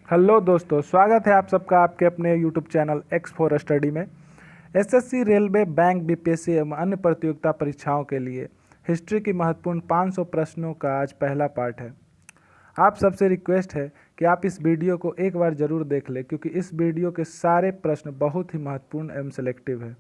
Hello दोस्तों, स्वागत है आप सबका आपके अपने YouTube channel x for study में। एसएससी, रेलवे, बैंक, बीपीएससी एवं अन्य प्रतियोगिता परीक्षाओं के लिए हिस्ट्री की महत्वपूर्ण 500 प्रश्नों का आज पहला पार्ट है। आप सबसे रिक्वेस्ट है कि आप इस वीडियो को एक बार ज़रूर देख लें, क्योंकि इस वीडियो के सारे प्रश्न बहुत ही महत्वपूर्ण एवं सिलेक्टिव है,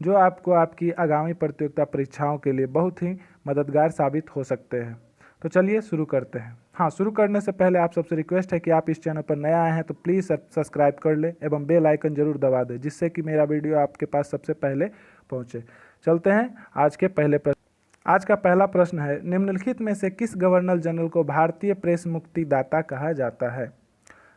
जो आपको आपकी आगामी प्रतियोगिता परीक्षाओं के लिए बहुत ही मददगार साबित हो सकते हैं। तो चलिए शुरू करते हैं। हाँ, शुरू करने से पहले आप सबसे रिक्वेस्ट है कि आप इस चैनल पर नया आए हैं तो प्लीज़ सब्सक्राइब कर लें एवं बेल आइकन जरूर दबा दें, जिससे कि मेरा वीडियो आपके पास सबसे पहले पहुँचे। चलते हैं आज के पहले प्रश्न। आज का पहला प्रश्न है, निम्नलिखित में से किस गवर्नर जनरल को भारतीय प्रेस मुक्तिदाता कहा जाता है?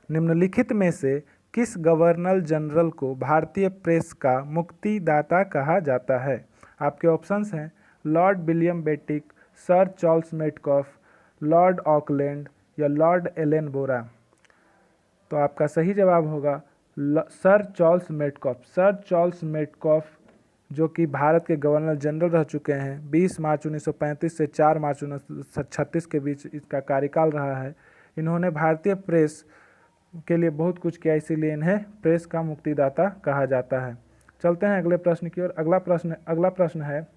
निम्नलिखित में से किस गवर्नर जनरल को भारतीय प्रेस का मुक्तिदाता कहा जाता है? आपके ऑप्शंस हैं lord William Bentinck, sir Charles Metcalfe, lord Auckland या लॉर्ड एलन बोरा। तो आपका सही जवाब होगा sir Charles Metcalfe. Sir Charles Metcalfe जो कि भारत के गवर्नर जनरल रह चुके हैं, 20 मार्च 1935 से 4 मार्च 1936 के बीच इसका कार्यकाल रहा है। इन्होंने भारतीय प्रेस के लिए बहुत कुछ किया, इसीलिए इन्हें प्रेस का मुक्तिदाता कहा जाता है। चलते हैं अगले प्रश्न की ओर। अगला प्रश्न है,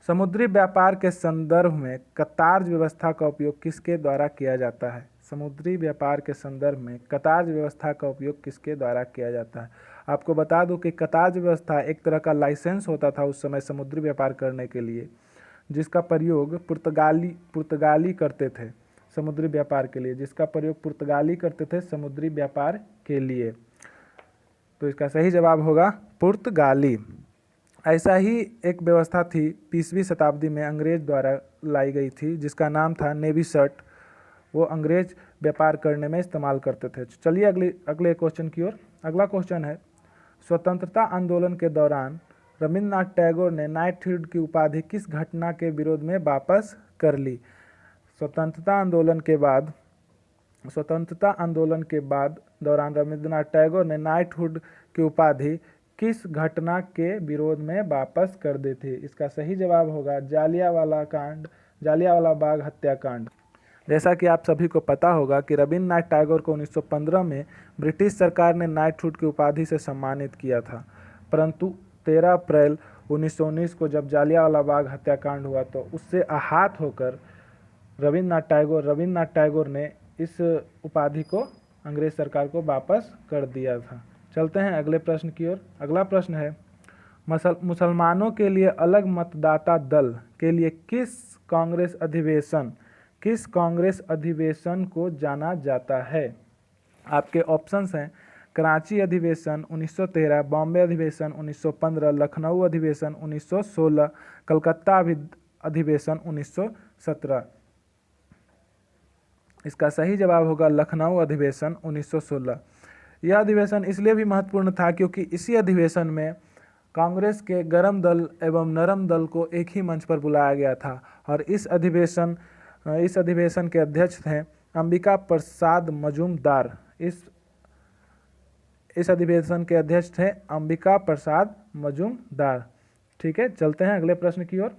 समुद्री व्यापार के संदर्भ में कतार्ज व्यवस्था का उपयोग किसके द्वारा किया जाता है? समुद्री व्यापार के संदर्भ में कतार्ज व्यवस्था का उपयोग किसके द्वारा किया जाता है? आपको बता दूं कि कतार्ज व्यवस्था एक तरह का लाइसेंस होता था उस समय समुद्री व्यापार करने के लिए, जिसका प्रयोग पुर्तगाली करते थे समुद्री व्यापार के लिए, जिसका प्रयोग पुर्तगाली करते थे समुद्री व्यापार के लिए। तो इसका सही जवाब होगा पुर्तगाली। ऐसा ही एक व्यवस्था थी 20वीं शताब्दी में अंग्रेज द्वारा लाई गई थी, जिसका नाम था नेवी शर्ट। वो अंग्रेज व्यापार करने में इस्तेमाल करते थे। चलिए अगले क्वेश्चन की ओर। अगला क्वेश्चन है, स्वतंत्रता आंदोलन के दौरान रविन्द्रनाथ टैगोर ने नाइटहुड की उपाधि किस घटना के विरोध में वापस कर ली? स्वतंत्रता आंदोलन के बाद दौरान रविन्द्रनाथ टैगोर ने नाइटहुड की उपाधि किस घटना के विरोध में वापस कर दी थी? इसका सही जवाब होगा जालियांवाला बाग हत्याकांड। जैसा कि आप सभी को पता होगा कि रविन्द्रनाथ टैगोर को 1915 में ब्रिटिश सरकार ने नाइटहुड की उपाधि से सम्मानित किया था, परंतु 13 अप्रैल 1919 को जब जालियांवाला बाग हत्याकांड हुआ तो उससे आहत होकर रविन्द्रनाथ टैगोर ने इस उपाधि को अंग्रेज सरकार को वापस कर दिया था। चलते हैं अगले प्रश्न की ओर। अगला प्रश्न है, मुसलमानों के लिए अलग मतदाता दल के लिए किस कांग्रेस अधिवेशन को जाना जाता है? आपके ऑप्शंस हैं कराची अधिवेशन 1913, बॉम्बे अधिवेशन 1915, लखनऊ अधिवेशन 1916, कलकत्ता अधिवेशन 1917। इसका सही जवाब होगा लखनऊ अधिवेशन 1916। यह अधिवेशन इसलिए भी महत्वपूर्ण था क्योंकि इसी अधिवेशन में कांग्रेस के गर्म दल एवं नरम दल को एक ही मंच पर बुलाया गया था, और इस अधिवेशन के अध्यक्ष थे अंबिका प्रसाद मजूमदार। इस अधिवेशन के अध्यक्ष थे अंबिका प्रसाद मजूमदार। ठीक है, चलते हैं अगले प्रश्न की ओर।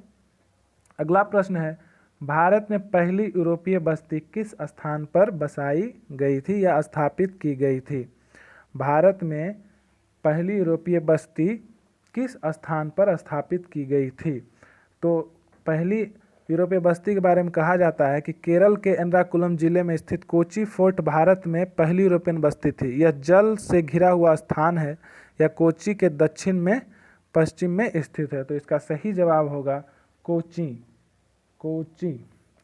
अगला प्रश्न है, भारत में पहली यूरोपीय बस्ती किस स्थान पर बसाई गई थी या स्थापित की गई थी? भारत में पहली यूरोपीय बस्ती किस स्थान पर स्थापित की गई थी? तो पहली यूरोपीय बस्ती के बारे में कहा जाता है कि केरल के एर्नाकुलम जिले में स्थित कोची फोर्ट भारत में पहली यूरोपियन बस्ती थी। यह जल से घिरा हुआ स्थान है। यह कोची के दक्षिण में पश्चिम में स्थित है। तो इसका सही जवाब होगा कोची।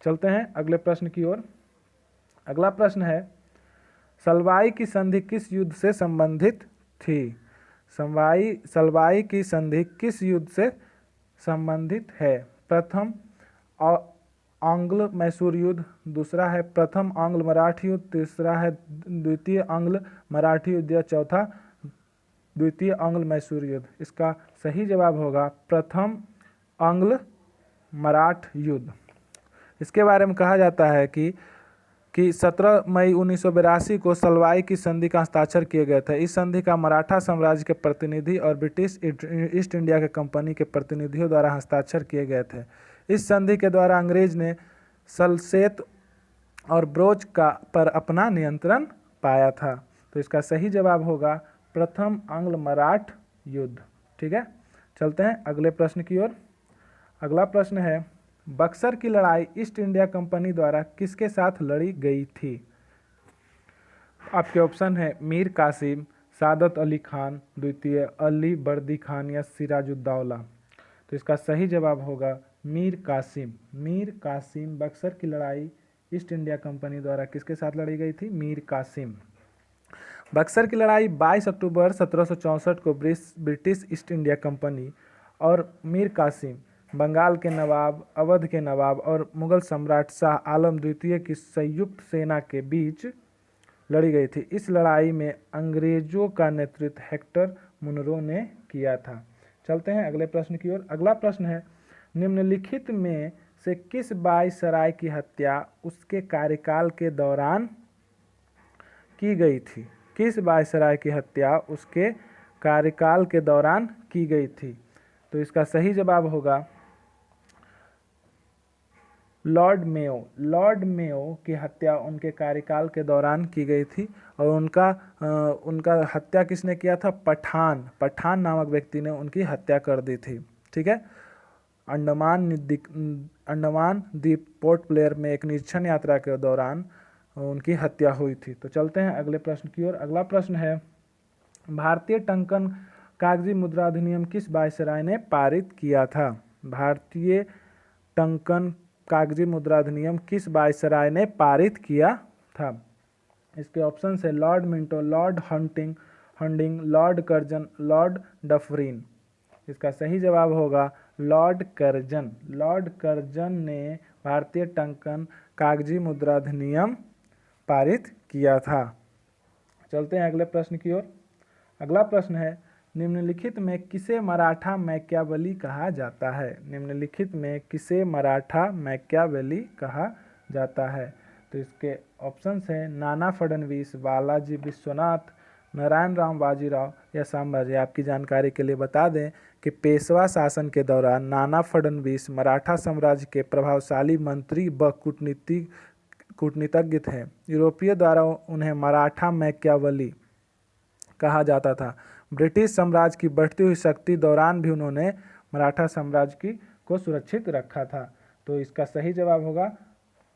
चलते हैं अगले प्रश्न की ओर। अगला प्रश्न है, सलवाई की संधि किस युद्ध से संबंधित थी? सलवाई की संधि किस युद्ध से संबंधित है? प्रथम आंग्ल मैसूर युद्ध, दूसरा है प्रथम आंग्ल मराठी युद्ध, तीसरा है द्वितीय आंग्ल मराठी युद्ध या चौथा द्वितीय आंग्ल मैसूर युद्ध। इसका सही जवाब होगा प्रथम आंग्ल मराठ युद्ध। इसके बारे में कहा जाता है कि 17 मई 1982 को सलवाई की संधि का हस्ताक्षर किए गए थे। इस संधि का मराठा साम्राज्य के प्रतिनिधि और ब्रिटिश ईस्ट इंडिया के कंपनी के प्रतिनिधियों द्वारा हस्ताक्षर किए गए थे। इस संधि के द्वारा अंग्रेज ने सल्सेत और ब्रोच पर अपना नियंत्रण पाया था। तो इसका सही जवाब होगा प्रथम आंग्ल मराठ युद्ध। ठीक है, चलते हैं अगले प्रश्न की ओर। अगला प्रश्न है, बक्सर की लड़ाई ईस्ट इंडिया कंपनी द्वारा किसके साथ लड़ी गई थी? आपके ऑप्शन है मीर कासिम, सादत अली खान द्वितीय, अली बर्दी खान या सिराजुद्दौला। तो इसका सही जवाब होगा मीर कासिम। मीर कासिम, बक्सर की लड़ाई ईस्ट इंडिया कंपनी द्वारा किसके साथ लड़ी गई थी? मीर कासिम। बक्सर की लड़ाई 22 अक्टूबर 1764 को ब्रिटिश ईस्ट इंडिया कंपनी और मीर कासिम, बंगाल के नवाब, अवध के नवाब और मुगल सम्राट शाह आलम द्वितीय की संयुक्त सेना के बीच लड़ी गई थी। इस लड़ाई में अंग्रेजों का नेतृत्व हेक्टर मुनरो ने किया था। चलते हैं अगले प्रश्न की ओर। अगला प्रश्न है, निम्नलिखित में से किस वायसराय की हत्या उसके कार्यकाल के दौरान की गई थी? किस वायसराय की हत्या उसके कार्यकाल के दौरान की गई थी? तो इसका सही जवाब होगा लॉर्ड मेयो। लॉर्ड मेयो की हत्या उनके कार्यकाल के दौरान की गई थी और उनका हत्या किसने किया था? पठान नामक व्यक्ति ने उनकी हत्या कर दी थी। ठीक है, अंडमान द्वीप पोर्ट ब्लेयर में एक निरीक्षण यात्रा के दौरान उनकी हत्या हुई थी। तो चलते हैं अगले प्रश्न की ओर। अगला प्रश्न है, भारतीय टंकन कागजी मुद्रा अधिनियम किस वायसराय ने पारित किया था? भारतीय टंकन कागजी मुद्रा अधिनियम किस वायसराय ने पारित किया था? इसके ऑप्शन है Lord Minto, Lord handing, Lord Curzon, Lord Dufferin. इसका सही जवाब होगा लॉर्ड कर्जन। लॉर्ड कर्जन ने भारतीय टंकन कागजी मुद्रा अधिनियम पारित किया था। चलते हैं अगले प्रश्न की ओर। अगला प्रश्न है, निम्नलिखित में किसे मराठा मैकियावेली कहा जाता है? निम्नलिखित में किसे मराठा मैकियावेली कहा जाता है? तो इसके ऑप्शंस हैं नाना फडणवीस, बालाजी विश्वनाथ, नारायण राव बाजीराव या संभाजी। आपकी जानकारी के लिए बता दें कि पेशवा शासन के दौरान नाना फडणवीस मराठा साम्राज्य के प्रभावशाली मंत्री व कूटनीतिज्ञ थे। यूरोपीय द्वारा उन्हें मराठा मैकियावेली कहा जाता था। ब्रिटिश साम्राज्य की बढ़ती हुई शक्ति दौरान भी उन्होंने मराठा साम्राज्य को सुरक्षित रखा था। तो इसका सही जवाब होगा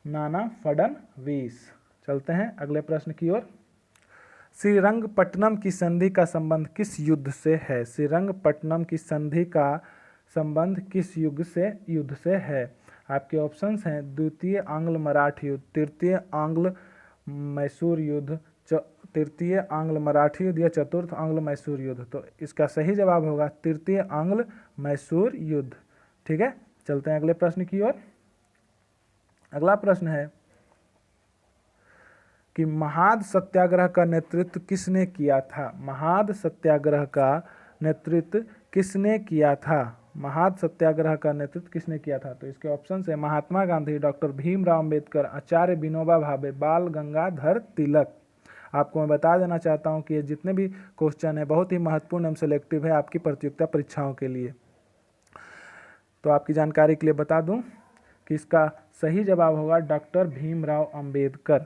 नाना फडणवीस। चलते हैं अगले प्रश्न की ओर। श्रीरंगपट्टनम की संधि का संबंध किस युद्ध से है? श्रीरंगपट्टनम की संधि का संबंध किस युद्ध से है? आपके ऑप्शंस हैं द्वितीय आंग्ल मराठी युद्ध, तृतीय आंग्ल मैसूर युद्ध, तृतीय आंग्ल मराठी युद्ध या चतुर्थ आंग्ल मैसूर युद्ध। तो इसका सही जवाब होगा तृतीय आंग्ल मैसूर युद्ध। ठीक है, चलते हैं अगले प्रश्न की ओर। अगला प्रश्न है कि महाद सत्याग्रह का नेतृत्व किसने किया था? महाद सत्याग्रह का नेतृत्व किसने किया था? महाद सत्याग्रह का नेतृत्व किसने किया था? तो इसके ऑप्शन है महात्मा गांधी, डॉक्टर भीमराव अंबेडकर, आचार्य विनोबा भावे, बाल गंगाधर तिलक। आपको मैं बता देना चाहता हूं कि ये जितने भी क्वेश्चन है बहुत ही महत्वपूर्ण एवं सिलेक्टिव है आपकी प्रतियोगिता परीक्षाओं के लिए। तो आपकी जानकारी के लिए बता दूं कि इसका सही जवाब होगा डॉक्टर भीमराव अंबेडकर।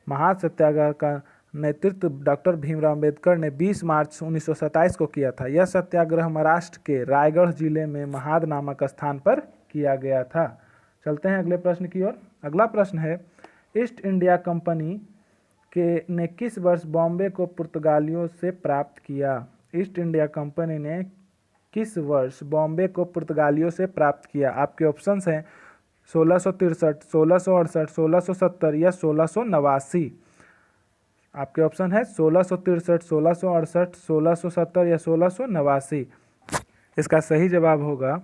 महाद सत्याग्रह का नेतृत्व डॉक्टर भीमराव अंबेडकर ने 20 मार्च 1927 को किया था। यह सत्याग्रह महाराष्ट्र के रायगढ़ जिले में महाद नामक स्थान पर किया गया था। चलते हैं अगले प्रश्न की ओर। अगला प्रश्न है, ईस्ट इंडिया कंपनी ने किस वर्ष बॉम्बे को पुर्तगालियों से प्राप्त किया? ईस्ट इंडिया कंपनी ने किस वर्ष बॉम्बे को पुर्तगालियों से प्राप्त किया? आपके ऑप्शंस हैं 1663, 1668, 1670 या 1689। आपके ऑप्शन है 1663, 1668, 1670 या 1689। इसका सही जवाब होगा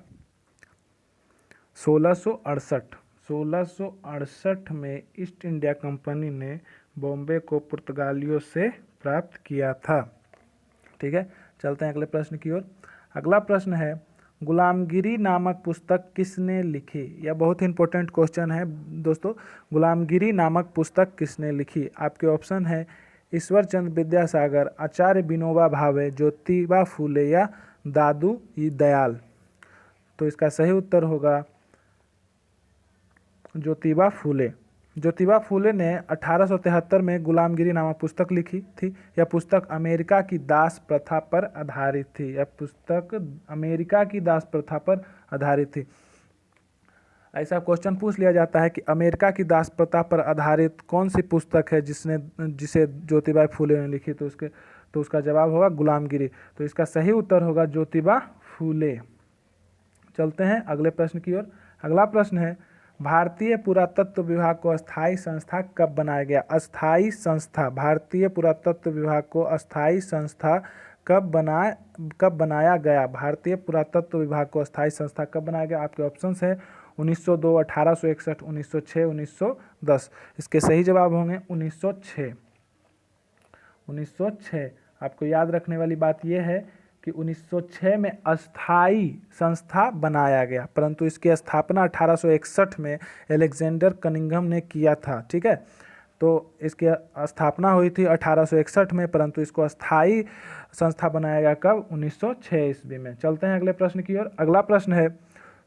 1668। 1668 में ईस्ट इंडिया कंपनी ने बॉम्बे को पुर्तगालियों से प्राप्त किया था। ठीक है, चलते हैं अगले प्रश्न की ओर। अगला प्रश्न है, गुलामगिरी नामक पुस्तक किसने लिखी? यह बहुत ही इंपॉर्टेंट क्वेश्चन है दोस्तों। गुलामगिरी नामक पुस्तक किसने लिखी? आपके ऑप्शन है ईश्वर चंद्र विद्यासागर, आचार्य विनोबा भावे, ज्योतिबा फूले या दादू दयाल। तो इसका सही उत्तर होगा ज्योतिबा फूले। ज्योतिबा फूले ने 1873 में गुलामगिरी नामक पुस्तक लिखी थी। यह पुस्तक अमेरिका की दास प्रथा पर आधारित थी। यह पुस्तक अमेरिका की दास प्रथा पर आधारित थी। ऐसा क्वेश्चन पूछ लिया जाता है कि अमेरिका की दास प्रथा पर आधारित कौन सी पुस्तक है जिसे ज्योतिबा फूले ने लिखी, तो उसका जवाब होगा गुलामगिरी। तो इसका सही उत्तर होगा ज्योतिबा फूले। चलते हैं अगले प्रश्न की ओर। अगला प्रश्न है, भारतीय पुरातत्व विभाग को अस्थायी संस्था कब बनाया गया? अस्थायी संस्था, भारतीय पुरातत्व विभाग को अस्थायी संस्था कब बनाया गया? भारतीय पुरातत्व विभाग को अस्थायी संस्था कब बनाया गया? आपके ऑप्शंस है 1902, 1861, 1906, 1910। इसके सही जवाब होंगे 1906। 1906। आपको याद रखने वाली बात यह है कि 1906 में अस्थायी संस्था बनाया गया, परंतु इसकी स्थापना 1861 में अलेक्जेंडर कनिंघम ने किया था। ठीक है, तो इसकी स्थापना हुई थी 1861 में, परंतु इसको अस्थायी संस्था बनाया गया कब? 1906 ईस्वी में। चलते हैं अगले प्रश्न की ओर। अगला प्रश्न है,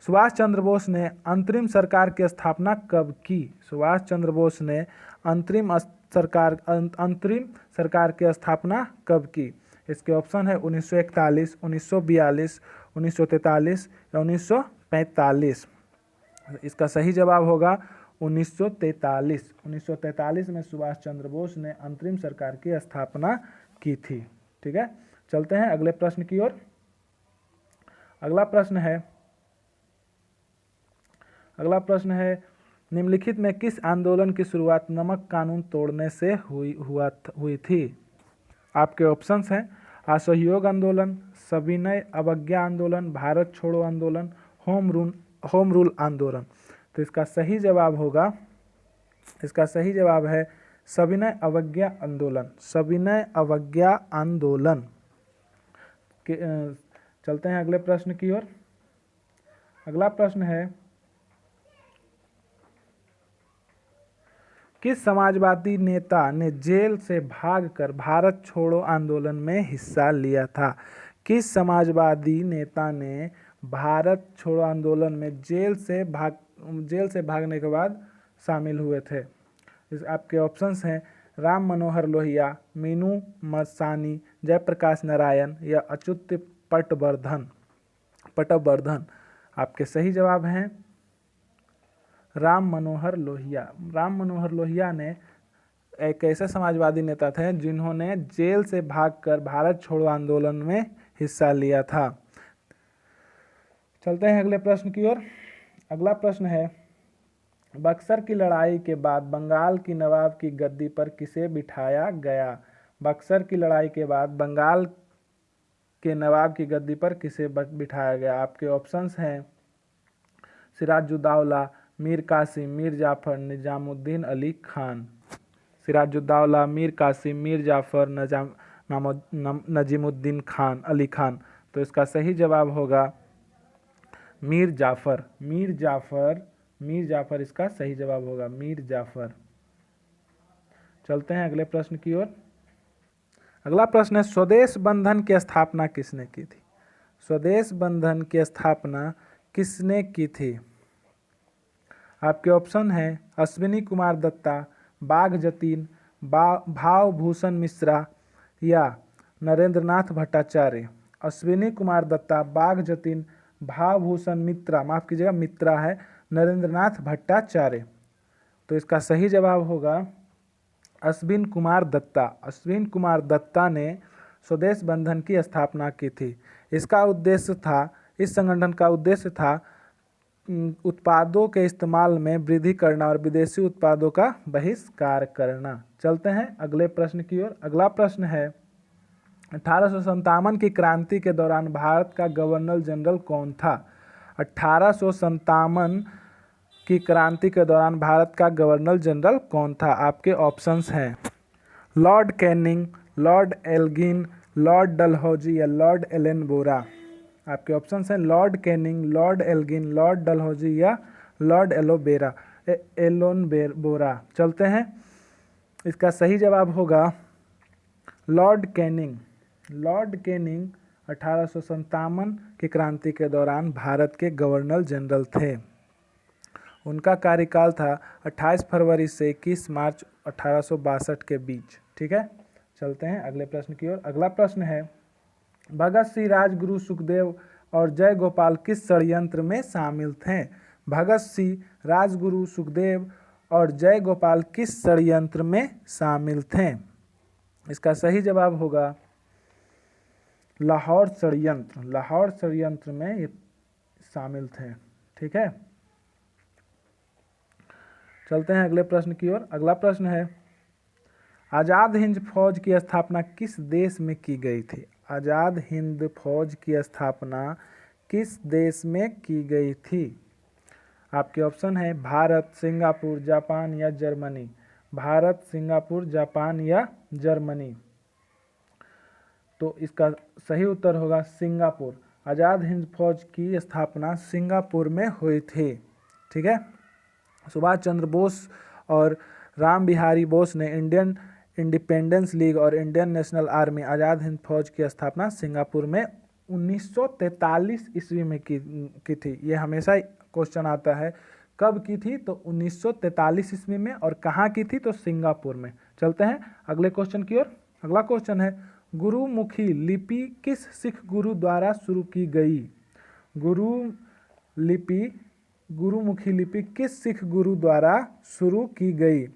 सुभाष चंद्र बोस ने अंतरिम सरकार की स्थापना कब की? सुभाष चंद्र बोस ने अंतरिम सरकार की स्थापना कब की? इसके ऑप्शन है 1941, 1942, 1943 या 1945। इसका सही जवाब होगा 1943। 1943 में सुभाष चंद्र बोस ने अंतरिम सरकार की स्थापना की थी। ठीक है, चलते हैं अगले प्रश्न की ओर। अगला प्रश्न है निम्नलिखित में किस आंदोलन की शुरुआत नमक कानून तोड़ने से हुई थी? आपके ऑप्शंस हैं असहयोग आंदोलन, सविनय अवज्ञा आंदोलन, भारत छोड़ो आंदोलन, होम रूल आंदोलन। तो इसका सही जवाब है सविनय अवज्ञा आंदोलन। सविनय अवज्ञा आंदोलन। चलते हैं अगले प्रश्न की ओर। अगला प्रश्न है, किस समाजवादी नेता ने जेल से भागकर भारत छोड़ो आंदोलन में हिस्सा लिया था? किस समाजवादी नेता ने भारत छोड़ो आंदोलन में जेल से भागने के बाद शामिल हुए थे? आपके ऑप्शंस हैं राम मनोहर लोहिया, मीनू मसानी, जयप्रकाश नारायण या अच्युत पटवर्धन। आपके सही जवाब हैं राम मनोहर लोहिया। राम मनोहर लोहिया ने एक ऐसे समाजवादी नेता थे जिन्होंने जेल से भागकर भारत छोड़ो आंदोलन में हिस्सा लिया था। चलते हैं अगले प्रश्न की ओर। अगला प्रश्न है, बक्सर की लड़ाई के बाद बंगाल की नवाब की गद्दी पर किसे बिठाया गया? बक्सर की लड़ाई के बाद बंगाल के नवाब की गद्दी पर किसे बिठाया गया? आपके ऑप्शंस हैं सिराजुद्दौला, मीर कासिम, मीर जाफर, निजामुद्दीन अली खान। सिराजुद्दौला, मीर कासिम, मीर जाफर, नजीमुद्दीन खान, अली खान। तो इसका सही जवाब होगा मीर जाफर। मीर जाफर इसका सही जवाब होगा, मीर जाफर। चलते हैं अगले प्रश्न की ओर। अगला प्रश्न है, स्वदेश बंधन की स्थापना किसने की थी? स्वदेश बंधन की स्थापना किसने की थी? आपके ऑप्शन हैं अश्विनी कुमार दत्ता, बाघ जतीन, भावभूषण मिश्रा या नरेंद्रनाथ भट्टाचार्य। अश्विनी कुमार दत्ता, बाघ जतीन, भावभूषण मित्रा, माफ कीजिएगा मित्रा है, नरेंद्रनाथ भट्टाचार्य। तो इसका सही जवाब होगा अश्विन कुमार दत्ता। अश्विन कुमार दत्ता ने स्वदेश बंधन की स्थापना की थी। इस संगठन का उद्देश्य था उत्पादों के इस्तेमाल में वृद्धि करना और विदेशी उत्पादों का बहिष्कार करना। चलते हैं अगले प्रश्न की ओर। अगला प्रश्न है, 1857 की क्रांति के दौरान भारत का गवर्नर जनरल कौन था? 1857 की क्रांति के दौरान भारत का गवर्नर जनरल कौन था? आपके ऑप्शंस हैं Lord Canning, Lord Elgin, Lord Dalhousie या लॉर्ड एलन बोरा। आपके ऑप्शंस हैं Lord Canning, Lord Elgin, Lord Dalhousie या लॉर्ड एलोन बोरा। चलते हैं, इसका सही जवाब होगा लॉर्ड कैनिंग। लॉर्ड कैनिंग 1857 की क्रांति के दौरान भारत के गवर्नर जनरल थे। उनका कार्यकाल था 28 फरवरी से 21 मार्च 1862 के बीच। ठीक है, चलते हैं अगले प्रश्न की ओर। अगला प्रश्न है, भगत सिंह, राजगुरु, सुखदेव और जय गोपाल किस षड्यंत्र में शामिल थे? भगत सिंह, राजगुरु, सुखदेव और जय गोपाल किस षड्यंत्र में शामिल थे? इसका सही जवाब होगा लाहौर षड्यंत्र। लाहौर षड्यंत्र में ये शामिल थे। ठीक है, चलते हैं अगले प्रश्न की ओर। अगला प्रश्न है, आज़ाद हिंद फौज की स्थापना किस देश में की गई थी? आज़ाद हिंद फौज की स्थापना किस देश में की गई थी? आपके ऑप्शन है भारत, सिंगापुर, जापान या जर्मनी। भारत, सिंगापुर, जापान या जर्मनी। तो इसका सही उत्तर होगा सिंगापुर। आज़ाद हिंद फौज की स्थापना सिंगापुर में हुई थी। ठीक है, सुभाष चंद्र बोस और राम बिहारी बोस ने इंडियन इंडिपेंडेंस लीग और Indian national army Azad Hind फौज की स्थापना सिंगापुर में 1943 ईस्वी में की थी। ये हमेशा क्वेश्चन आता है कब की थी, तो 1943 ईस्वी में, और कहाँ की थी, तो सिंगापुर में। चलते हैं अगले क्वेश्चन की ओर। अगला क्वेश्चन है, गुरुमुखी लिपि किस सिख गुरु द्वारा शुरू की गई? गुरुमुखी लिपि किस सिख गुरु द्वारा शुरू की गई?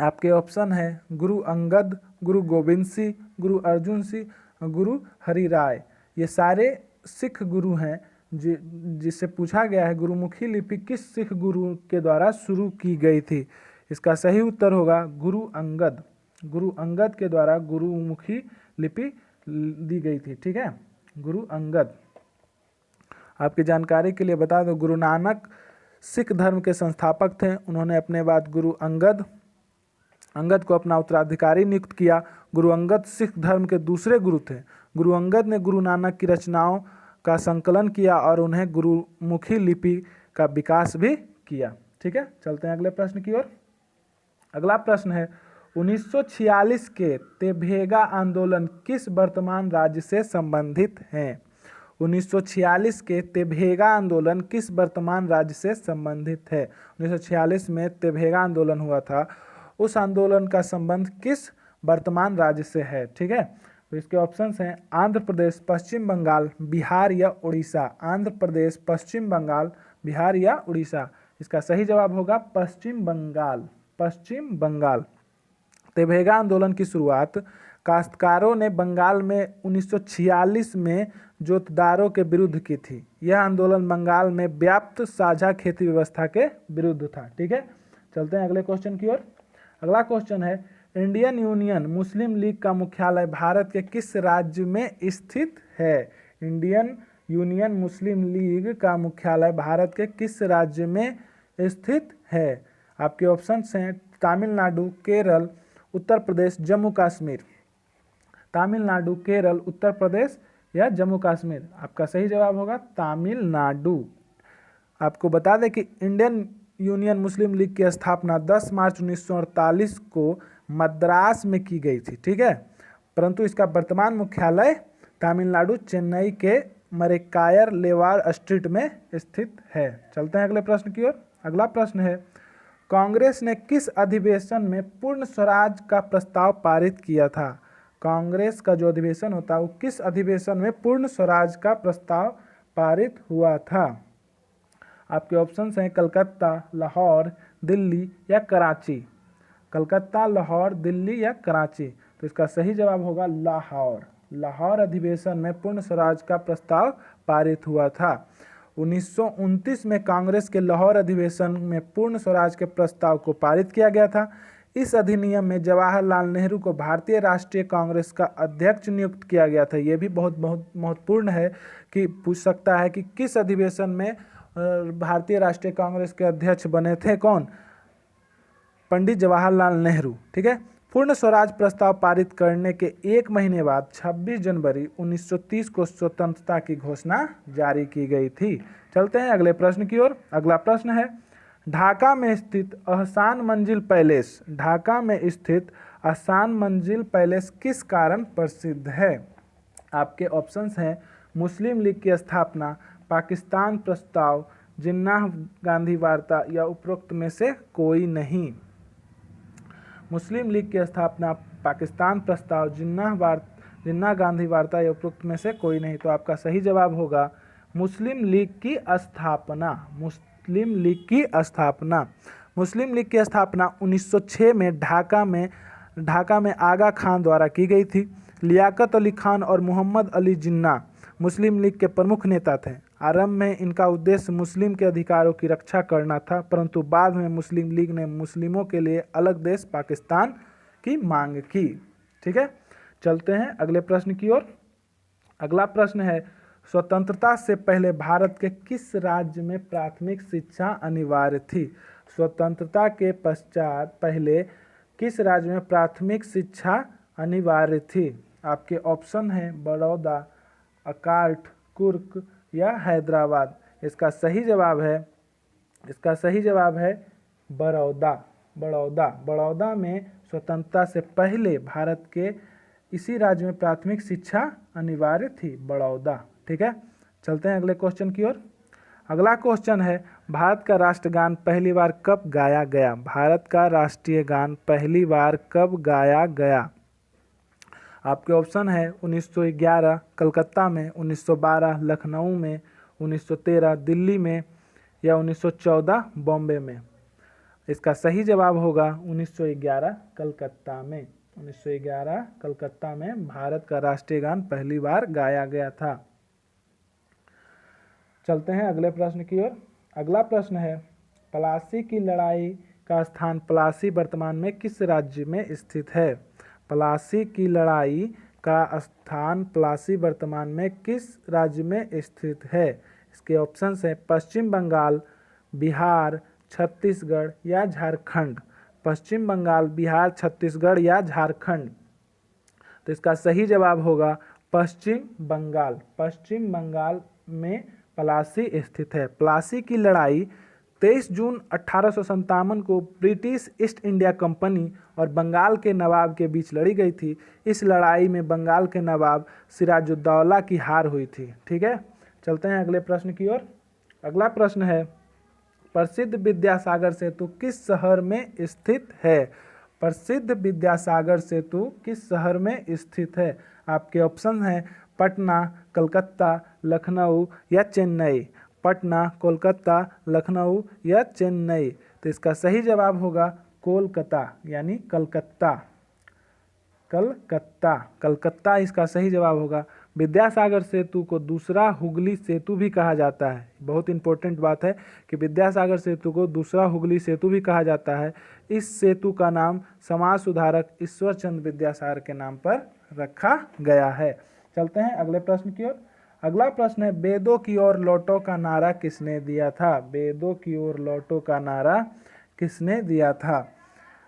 आपके ऑप्शन है गुरु अंगद, गुरु गोविंद सिंह, गुरु अर्जुन सिंह, गुरु हरिराय। ये सारे सिख गुरु हैं जिससे पूछा गया है गुरुमुखी लिपि किस सिख गुरु के द्वारा शुरू की गई थी। इसका सही उत्तर होगा गुरु अंगद। गुरु अंगद के द्वारा गुरुमुखी लिपि दी गई थी। ठीक है, गुरु अंगद। आपकी जानकारी के लिए बता दो, गुरु नानक सिख धर्म के संस्थापक थे। उन्होंने अपने बाद गुरु अंगद को अपना उत्तराधिकारी नियुक्त किया। गुरु अंगद सिख धर्म के दूसरे गुरु थे। गुरु अंगद ने गुरु नानक की रचनाओं का संकलन किया और उन्हें गुरुमुखी लिपि का विकास भी किया। ठीक है, चलते हैं अगले प्रश्न की ओर। अगला प्रश्न है, 1946 के तेभेगा आंदोलन किस वर्तमान राज्य से संबंधित है? 1946 के तेभेगा आंदोलन किस वर्तमान राज्य से संबंधित है? 1946 में तेभेगा आंदोलन हुआ था, उस आंदोलन का संबंध किस वर्तमान राज्य से है? ठीक है, तो इसके ऑप्शंस हैं आंध्र प्रदेश, पश्चिम बंगाल, बिहार या उड़ीसा। आंध्र प्रदेश, पश्चिम बंगाल, बिहार या उड़ीसा। इसका सही जवाब होगा पश्चिम बंगाल। पश्चिम बंगाल। तेभेगा आंदोलन की शुरुआत काश्तकारों ने बंगाल में 1946 में जोतदारों के विरुद्ध की थी। यह आंदोलन बंगाल में व्याप्त साझा खेती व्यवस्था के विरुद्ध था। ठीक है, चलते हैं अगले क्वेश्चन की ओर। अगला क्वेश्चन है, इंडियन यूनियन मुस्लिम लीग का मुख्यालय भारत के किस राज्य में स्थित है? इंडियन यूनियन मुस्लिम लीग का मुख्यालय भारत के किस राज्य में स्थित है? आपके ऑप्शंस हैं तमिलनाडु, केरल, उत्तर प्रदेश, जम्मू कश्मीर। तमिलनाडु, केरल, उत्तर प्रदेश या जम्मू कश्मीर। आपका सही जवाब होगा तमिलनाडु। आपको बता दें कि इंडियन यूनियन मुस्लिम लीग की स्थापना 10 मार्च 1948 को मद्रास में की गई थी। ठीक है, परंतु इसका वर्तमान मुख्यालय तमिलनाडु, चेन्नई के मरेक्कायर लेवार स्ट्रीट में स्थित है। चलते हैं अगले प्रश्न की ओर। अगला प्रश्न है, कांग्रेस ने किस अधिवेशन में पूर्ण स्वराज का प्रस्ताव पारित किया था? कांग्रेस का जो अधिवेशन होता है वो किस अधिवेशन में पूर्ण स्वराज का प्रस्ताव पारित हुआ था? आपके ऑप्शंस हैं कलकत्ता, लाहौर, दिल्ली या कराची। कलकत्ता, लाहौर, दिल्ली या कराची। तो इसका सही जवाब होगा लाहौर। लाहौर अधिवेशन में पूर्ण स्वराज का प्रस्ताव पारित हुआ था। 1929 में कांग्रेस के लाहौर अधिवेशन में पूर्ण स्वराज के प्रस्ताव को पारित किया गया था। इस अधिनियम में जवाहरलाल नेहरू को भारतीय राष्ट्रीय कांग्रेस का अध्यक्ष नियुक्त किया गया था। ये भी बहुत महत्वपूर्ण है कि पूछ सकता है कि किस अधिवेशन में भारतीय राष्ट्रीय कांग्रेस के अध्यक्ष बने थे कौन? पंडित जवाहरलाल नेहरू। ठीक है, पूर्ण स्वराज प्रस्ताव पारित करने के एक महीने बाद 26 जनवरी 1930 को स्वतंत्रता की घोषणा जारी की गई थी। चलते हैं अगले प्रश्न की ओर। अगला प्रश्न है, ढाका में स्थित अहसान मंजिल पैलेस, ढाका में स्थित अहसान मंजिल पैलेस किस कारण प्रसिद्ध है? आपके ऑप्शंस हैं मुस्लिम लीग की स्थापना, पाकिस्तान प्रस्ताव, जिन्नाह गांधी वार्ता या उपरोक्त में से कोई नहीं। मुस्लिम लीग की स्थापना, पाकिस्तान प्रस्ताव, जिन्नाह गांधी वार्ता या उपरोक्त में से कोई नहीं। तो आपका सही जवाब होगा मुस्लिम लीग की स्थापना। मुस्लिम लीग की स्थापना। मुस्लिम लीग की स्थापना 1906 में ढाका में आगा खान द्वारा की गई थी। लियाकत अली खान और मोहम्मद अली जिन्ना मुस्लिम लीग के प्रमुख नेता थे। आरंभ में इनका उद्देश्य मुस्लिम के अधिकारों की रक्षा करना था, परंतु बाद में मुस्लिम लीग ने मुस्लिमों के लिए अलग देश पाकिस्तान की मांग की। ठीक है, चलते हैं अगले प्रश्न की ओर। अगला प्रश्न है, स्वतंत्रता से पहले भारत के किस राज्य में प्राथमिक शिक्षा अनिवार्य थी? स्वतंत्रता के पश्चात पहले किस राज्य में प्राथमिक शिक्षा अनिवार्य थी? आपके ऑप्शन है बड़ौदा, अकार्ट, कुर्क या हैदराबाद। इसका सही जवाब है बड़ौदा। बड़ौदा में स्वतंत्रता से पहले भारत के इसी राज्य में प्राथमिक शिक्षा अनिवार्य थी, बड़ौदा। ठीक है, चलते हैं अगले क्वेश्चन की ओर। अगला क्वेश्चन है, भारत का राष्ट्रगान पहली बार कब गाया गया? भारत का राष्ट्रीय गान पहली बार कब गाया गया? आपके ऑप्शन है 1911 कलकत्ता में, 1912 लखनऊ में, 1913 दिल्ली में या 1914 बॉम्बे में। इसका सही जवाब होगा 1911 कलकत्ता में। 1911 कलकत्ता में भारत का राष्ट्रीय गान पहली बार गाया गया था। चलते हैं अगले प्रश्न की ओर। अगला प्रश्न है, प्लासी की लड़ाई का स्थान प्लासी वर्तमान में किस राज्य में स्थित है? प्लासी की लड़ाई का स्थान प्लासी वर्तमान में किस राज्य में स्थित है? इसके ऑप्शंस हैं पश्चिम बंगाल, बिहार, छत्तीसगढ़ या झारखंड। पश्चिम बंगाल, बिहार, छत्तीसगढ़ या झारखंड। तो इसका सही जवाब होगा पश्चिम बंगाल। पश्चिम बंगाल में प्लासी स्थित है। प्लासी की लड़ाई 23 जून 1857 को ब्रिटिश ईस्ट इंडिया कंपनी और बंगाल के नवाब के बीच लड़ी गई थी। इस लड़ाई में बंगाल के नवाब सिराजुद्दौला की हार हुई थी। ठीक है, चलते हैं अगले प्रश्न की ओर। अगला प्रश्न है, प्रसिद्ध विद्यासागर सेतु किस शहर में स्थित है? प्रसिद्ध विद्यासागर सेतु किस शहर में स्थित है? आपके ऑप्शन हैं पटना, कलकत्ता, लखनऊ या चेन्नई। पटना, कोलकाता, लखनऊ या चेन्नई। तो इसका सही जवाब होगा कोलकाता, यानी कलकत्ता। कलकत्ता इसका सही जवाब होगा। विद्यासागर सेतु को दूसरा हुगली सेतु भी कहा जाता है। बहुत इंपॉर्टेंट बात है कि विद्यासागर सेतु को दूसरा हुगली सेतु भी कहा जाता है। इस सेतु का नाम समाज सुधारक ईश्वर चंद्र विद्यासागर के नाम पर रखा गया है। चलते हैं अगले प्रश्न की ओर। अगला प्रश्न है, वेदों की ओर लौटो का नारा किसने दिया था? वेदों की ओर लौटो का नारा किसने दिया था?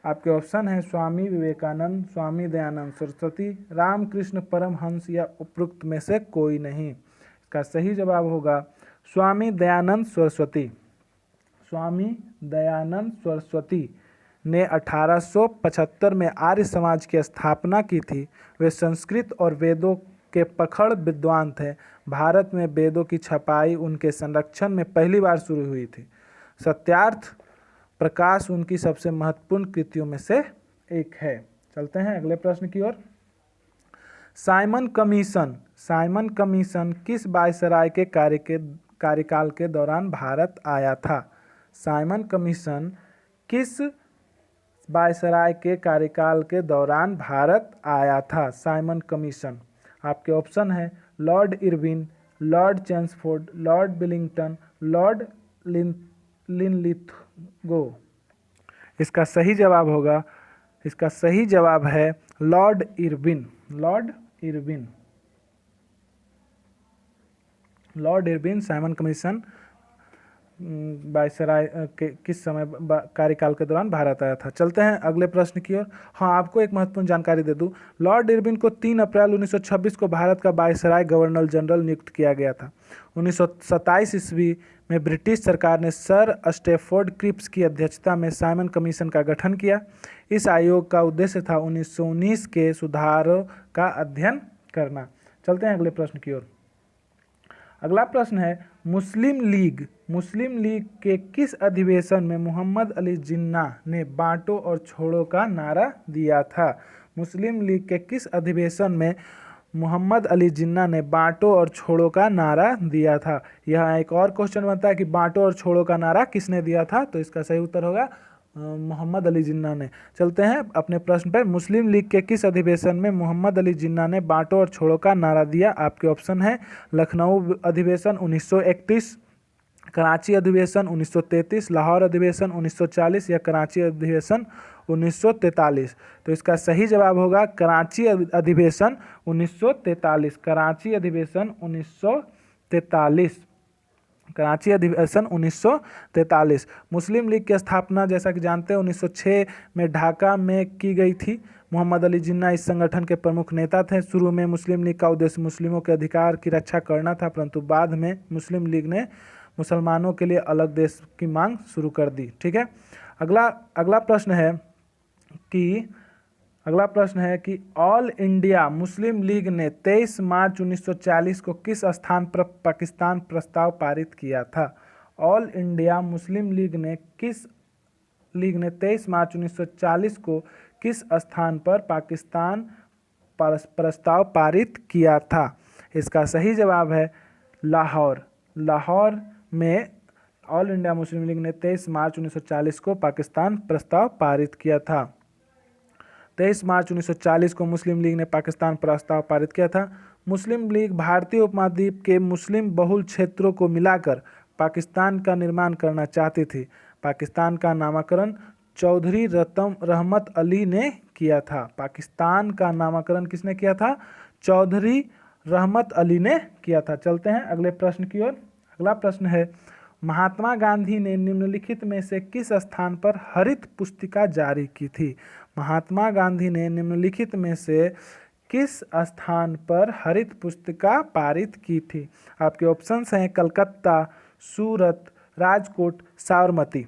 आपके ऑप्शन है स्वामी विवेकानंद, स्वामी दयानंद सरस्वती, रामकृष्ण परमहंस या उपरोक्त में से कोई नहीं। इसका सही जवाब होगा स्वामी दयानंद सरस्वती। स्वामी दयानंद सरस्वती ने 1875 में आर्य समाज की स्थापना की थी। वे संस्कृत और वेदों के प्रखर विद्वान थे। भारत में वेदों की छपाई उनके संरक्षण में पहली बार शुरू हुई थी। सत्यार्थ प्रकाश उनकी सबसे महत्वपूर्ण कृतियों में से एक है। चलते हैं अगले प्रश्न की ओर। साइमन कमीशन किस वायसराय के कार्यकाल के दौरान भारत आया था? साइमन कमीशन किस वायसराय के कार्यकाल के दौरान भारत आया था? Simon commission. आपके ऑप्शन है Lord Irwin, Lord Chelmsford, Lord Willingdon, Lord Linlithgow. इसका सही जवाब है Lord Irwin. Lord Irwin Simon commission viceroy के किस समय कार्यकाल के दौरान भारत आया था। चलते हैं अगले प्रश्न की ओर। हाँ, आपको एक महत्वपूर्ण जानकारी दे दूं। लॉर्ड इरविन को 3 अप्रैल 1926 को भारत का वायसराय गवर्नर जनरल नियुक्त किया गया था। 1927 ईस्वी में ब्रिटिश सरकार ने सर स्टैफोर्ड क्रिप्स की अध्यक्षता में साइमन कमीशन का गठन किया। इस आयोग का उद्देश्य था 1919 के सुधारों का अध्ययन करना। चलते हैं अगले प्रश्न की ओर। अगला प्रश्न है, मुस्लिम लीग के किस अधिवेशन में मोहम्मद अली जिन्ना ने बांटो और छोड़ो का नारा दिया था? मुस्लिम लीग के किस अधिवेशन में मोहम्मद अली जिन्ना ने बांटो और छोड़ो का नारा दिया था? यहाँ एक और क्वेश्चन बनता है कि बांटो और छोड़ो का नारा किसने दिया था? तो इसका सही उत्तर होगा मोहम्मद अली जिन्ना ने। चलते हैं अपने प्रश्न पर। मुस्लिम लीग के किस अधिवेशन में मोहम्मद अली जिन्ना ने बांटो और छोड़ो का नारा दिया? आपके ऑप्शन है लखनऊ अधिवेशन 1931, कराची अधिवेशन 1933, लाहौर अधिवेशन 1940 या कराची अधिवेशन 1943। तो इसका सही जवाब होगा कराची अधिवेशन 1943। कराची अधिवेशन 1943। कराची अधिवेशन 1943। मुस्लिम लीग की स्थापना जैसा कि जानते हैं 1906 में ढाका में की गई थी। मोहम्मद अली जिन्ना इस संगठन के प्रमुख नेता थे। शुरू में मुस्लिम लीग का उद्देश्य मुस्लिमों के अधिकार की रक्षा करना था, परंतु बाद में मुस्लिम लीग ने मुसलमानों के लिए अलग देश की मांग शुरू कर दी। ठीक है, अगला प्रश्न है कि ऑल इंडिया मुस्लिम लीग ने 23 मार्च 1940 को किस स्थान पर पाकिस्तान प्रस्ताव पारित किया था? ऑल इंडिया मुस्लिम लीग ने 23 मार्च 1940 को किस स्थान पर पाकिस्तान प्रस्ताव पारित किया था? इसका सही जवाब है लाहौर। लाहौर में ऑल इंडिया मुस्लिम लीग ने 23 मार्च 1940 को पाकिस्तान प्रस्ताव पारित किया था। 23 मार्च 1940 को मुस्लिम लीग ने पाकिस्तान प्रस्ताव पारित किया था। मुस्लिम लीग भारतीय उपमहाद्वीप के मुस्लिम बहुल क्षेत्रों को मिलाकर पाकिस्तान का निर्माण करना चाहती थी। पाकिस्तान का नामकरण चौधरी रहमत अली ने किया था। पाकिस्तान का नामकरण किसने किया था? चौधरी रहमत अली ने किया था। चलते हैं अगले प्रश्न की ओर। अगला प्रश्न है, महात्मा गांधी ने निम्नलिखित में से किस स्थान पर हरित पुस्तिका जारी की थी? महात्मा गांधी ने निम्नलिखित में से किस स्थान पर हरित पुस्तिका पारित की थी? आपके ऑप्शंस हैं कलकत्ता, सूरत, राजकोट, साबरमती।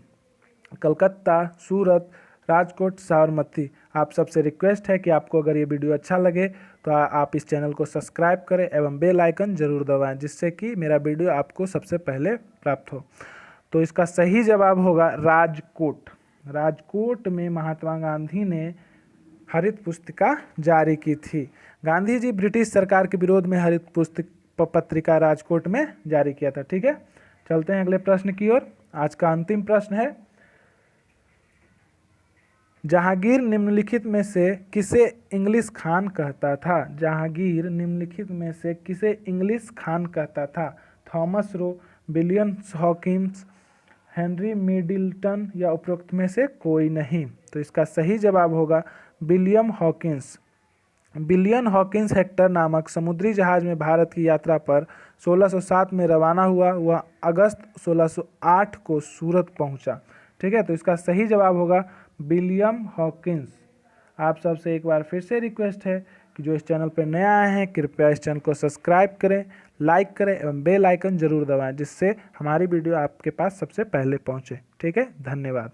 कलकत्ता, सूरत, राजकोट, साबरमती। आप सबसे रिक्वेस्ट है कि आपको अगर ये वीडियो अच्छा लगे तो आप इस चैनल को सब्सक्राइब करें एवं बेल आइकन जरूर दबाएं, जिससे कि मेरा वीडियो आपको सबसे पहले प्राप्त हो। तो इसका सही जवाब होगा राजकोट। राजकोट में महात्मा गांधी ने हरित पुस्तिका जारी की थी। गांधी जी ब्रिटिश सरकार के विरोध में हरित पत्रिका राजकोट में जारी किया था। ठीक है, चलते हैं अगले प्रश्न की ओर। आज का अंतिम प्रश्न है, जहांगीर निम्नलिखित में से किसे इंग्लिश खान कहता था? जहांगीर निम्नलिखित में से किसे इंग्लिश खान कहता था? Thomas Roe, William Hawkins, Henry Middleton या उपरोक्त में से कोई नहीं। तो इसका सही जवाब होगा William Hawkins. William Hawkins Hector नामक समुद्री जहाज में भारत की यात्रा पर 1607 में रवाना हुआ। वह अगस्त 1608 को सूरत पहुंचा। ठीक है, तो इसका सही जवाब होगा विलियम हॉकिंस। आप सबसे एक बार फिर से रिक्वेस्ट है कि जो इस चैनल पर नए आए हैं कृपया इस चैनल को सब्सक्राइब करें, लाइक करें एवं बेल आइकन जरूर दबाएं, जिससे हमारी वीडियो आपके पास सबसे पहले पहुंचे। ठीक है, धन्यवाद।